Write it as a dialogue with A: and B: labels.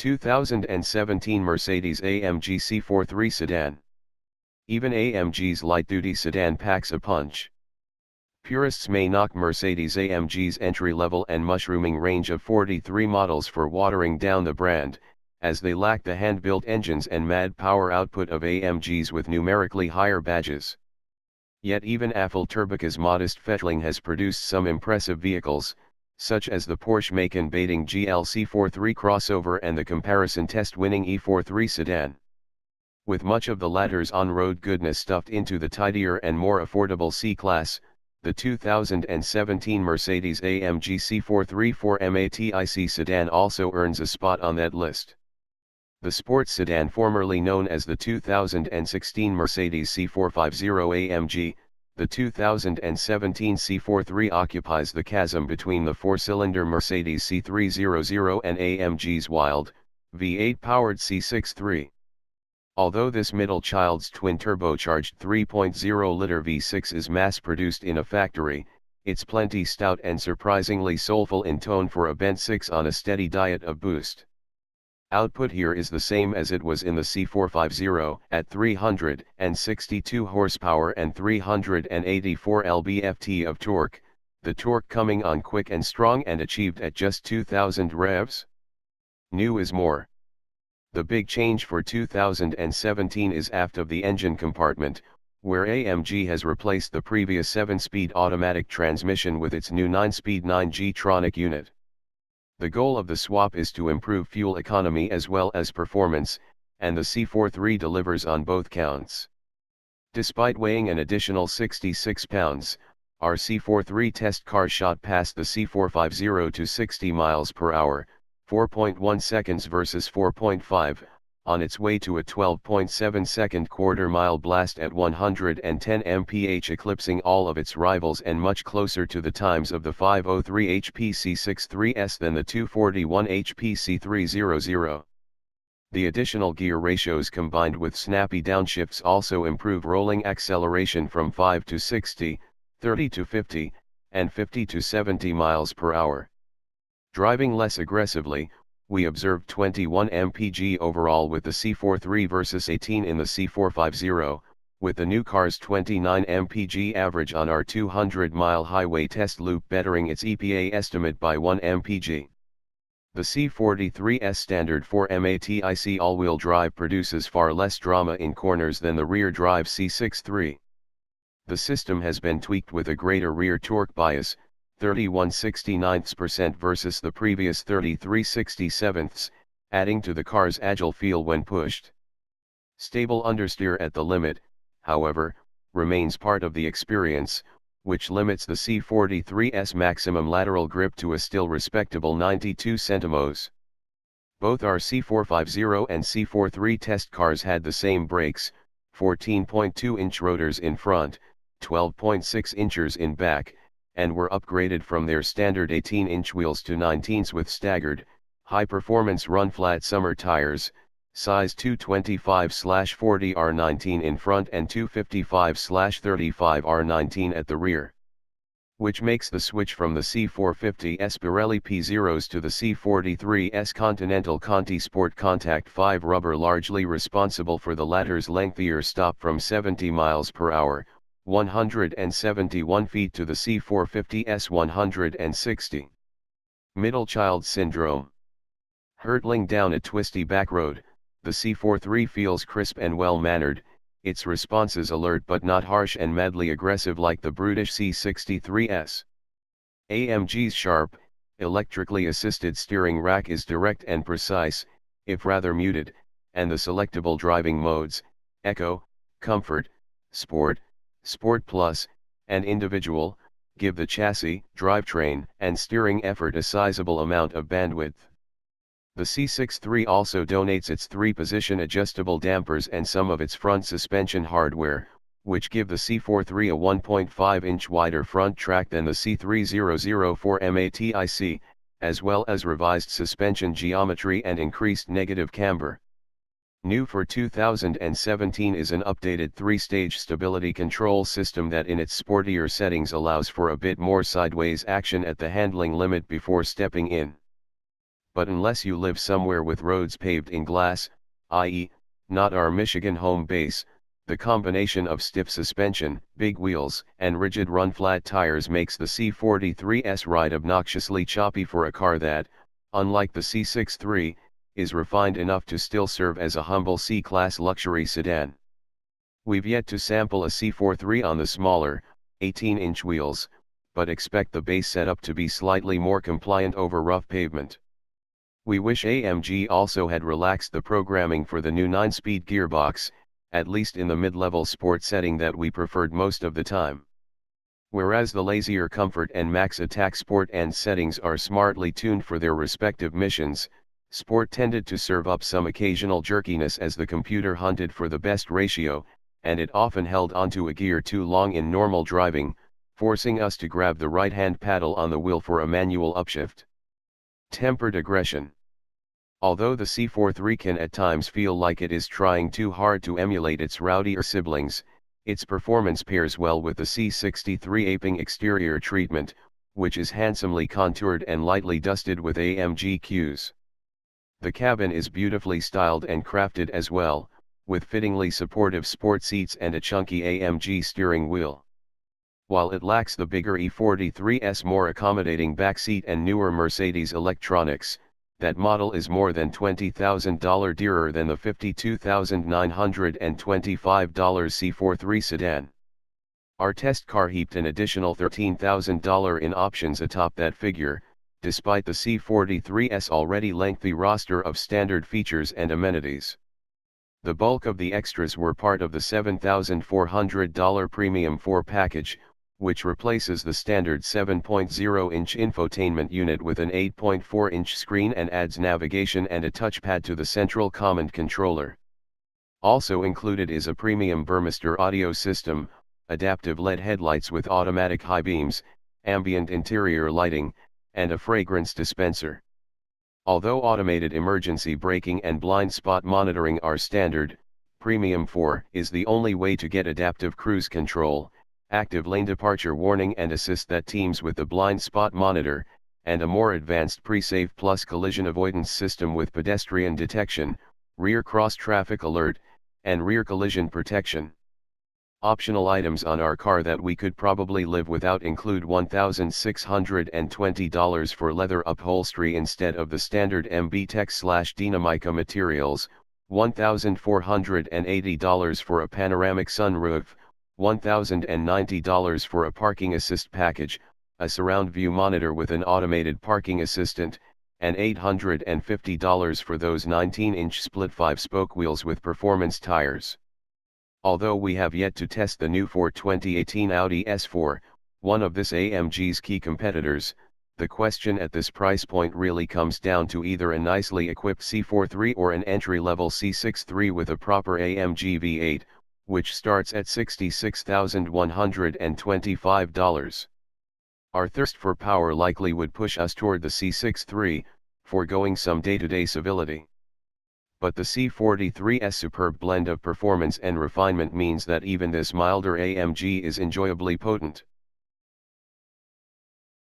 A: 2017 Mercedes-AMG C43 Sedan. Even AMG's light-duty sedan packs a punch. Purists may knock Mercedes-AMG's entry-level and mushrooming range of 43 models for watering down the brand, as they lack the hand-built engines and mad power output of AMGs with numerically higher badges. Yet even Turboca's modest fetchling has produced some impressive vehicles, such as the Porsche Macan-baiting GL C43 crossover and the comparison test-winning E43 sedan. With much of the latter's on-road goodness stuffed into the tidier and more affordable C-Class, the 2017 Mercedes-AMG C43 4MATIC sedan also earns a spot on that list. The sports sedan formerly known as the 2016 Mercedes C450 AMG, the 2017 C43 occupies the chasm between the four-cylinder Mercedes C300 and AMG's wild, V8-powered C63. Although this middle child's twin-turbocharged 3.0-liter V6 is mass-produced in a factory, it's plenty stout and surprisingly soulful in tone for a bent 6 on a steady diet of boost. Output here is the same as it was in the C450, at 362 horsepower and 384 lb-ft of torque, the torque coming on quick and strong and achieved at just 2,000 revs. New is more. The big change for 2017 is aft of the engine compartment, where AMG has replaced the previous 7-speed automatic transmission with its new 9-speed 9G-tronic unit. The goal of the swap is to improve fuel economy as well as performance, and the C43 delivers on both counts. Despite weighing an additional 66 pounds, our C43 test car shot past the C450 to 60 miles per hour, 4.1 seconds versus 4.5, on its way to a 12.7-second quarter-mile blast at 110 mph, eclipsing all of its rivals and much closer to the times of the 503 HP C63S than the 241 HP C300. The additional gear ratios combined with snappy downshifts also improve rolling acceleration from 5 to 60, 30 to 50, and 50 to 70 miles per hour. Driving less aggressively, we observed 21 mpg overall with the C43 versus 18 in the C450, with the new car's 29 mpg average on our 200-mile highway test loop bettering its EPA estimate by 1 mpg. The C43's standard 4MATIC all-wheel drive produces far less drama in corners than the rear-drive C63. The system has been tweaked with a greater rear torque bias, 31/69% versus the previous 33/67, adding to the car's agile feel when pushed. Stable understeer at the limit, however, remains part of the experience, which limits the C43's maximum lateral grip to a still respectable 92 cm. Both our C450 and C43 test cars had the same brakes, 14.2-inch rotors in front, 12.6 inches in back, and were upgraded from their standard 18-inch wheels to 19s with staggered, high-performance run-flat summer tires, size 225/40 R19 in front and 255/35 R19 at the rear. Which makes the switch from the C450's Pirelli P0s to the C43's Continental Conti Sport Contact 5 rubber largely responsible for the latter's lengthier stop from 70 miles per hour, 171 feet to the C450's 160. Middle child syndrome. Hurtling down a twisty back road, the C43 feels crisp and well-mannered, its responses alert but not harsh and madly aggressive like the brutish C63's. AMG's sharp, electrically assisted steering rack is direct and precise, if rather muted, and the selectable driving modes, Eco, Comfort, Sport, Sport Plus, and Individual, give the chassis, drivetrain, and steering effort a sizable amount of bandwidth. The C63 also donates its 3-position adjustable dampers and some of its front suspension hardware, which give the C43 a 1.5-inch wider front track than the C300 4MATIC, as well as revised suspension geometry and increased negative camber. New for 2017 is an updated 3-stage stability control system that in its sportier settings allows for a bit more sideways action at the handling limit before stepping in. but unless you live somewhere with roads paved in glass, i.e., not our Michigan home base, the combination of stiff suspension, big wheels, and rigid run-flat tires makes the C43's ride obnoxiously choppy for a car that, unlike the C63, is refined enough to still serve as a humble C-Class luxury sedan. We've yet to sample a C43 on the smaller, 18-inch wheels, but expect the base setup to be slightly more compliant over rough pavement. We wish AMG also had relaxed the programming for the new 9-speed gearbox, at least in the mid-level sport setting that we preferred most of the time. Whereas the lazier comfort and max attack sport and settings are smartly tuned for their respective missions, sport tended to serve up some occasional jerkiness as the computer hunted for the best ratio, and it often held onto a gear too long in normal driving, forcing us to grab the right-hand paddle on the wheel for a manual upshift. Tempered aggression. Although the C43 can at times feel like it is trying too hard to emulate its rowdier siblings, its performance pairs well with the C63 aping exterior treatment, which is handsomely contoured and lightly dusted with AMG cues. The cabin is beautifully styled and crafted as well, with fittingly supportive sport seats and a chunky AMG steering wheel. While it lacks the bigger E43's more accommodating backseat and newer Mercedes electronics, that model is more than $20,000 dearer than the $52,925 C43 sedan. Our test car heaped an additional $13,000 in options atop that figure, despite the C43's already lengthy roster of standard features and amenities. The bulk of the extras were part of the $7,400 Premium 4 package, which replaces the standard 7.0-inch infotainment unit with an 8.4-inch screen and adds navigation and a touchpad to the central command controller. Also included is a premium Burmester audio system, adaptive LED headlights with automatic high beams, ambient interior lighting, and a fragrance dispenser. Although automated emergency braking and blind spot monitoring are standard, Premium 4 is the only way to get adaptive cruise control, active lane departure warning and assist that teams with the blind spot monitor, and a more advanced pre-save plus collision avoidance system with pedestrian detection, rear cross-traffic alert, and rear collision protection. Optional items on our car that we could probably live without include $1,620 for leather upholstery instead of the standard MB-Tex/Dinamica materials, $1,480 for a panoramic sunroof, $1,090 for a parking assist package, a surround view monitor with an automated parking assistant, and $850 for those 19-inch split 5-spoke wheels with performance tires. Although we have yet to test the new 2018 Audi S4, one of this AMG's key competitors, the question at this price point really comes down to either a nicely equipped C43 or an entry-level C63 with a proper AMG V8, which starts at $66,125. Our thirst for power likely would push us toward the C63, foregoing some day-to-day civility. But the C43's superb blend of performance and refinement means that even this milder AMG is enjoyably potent.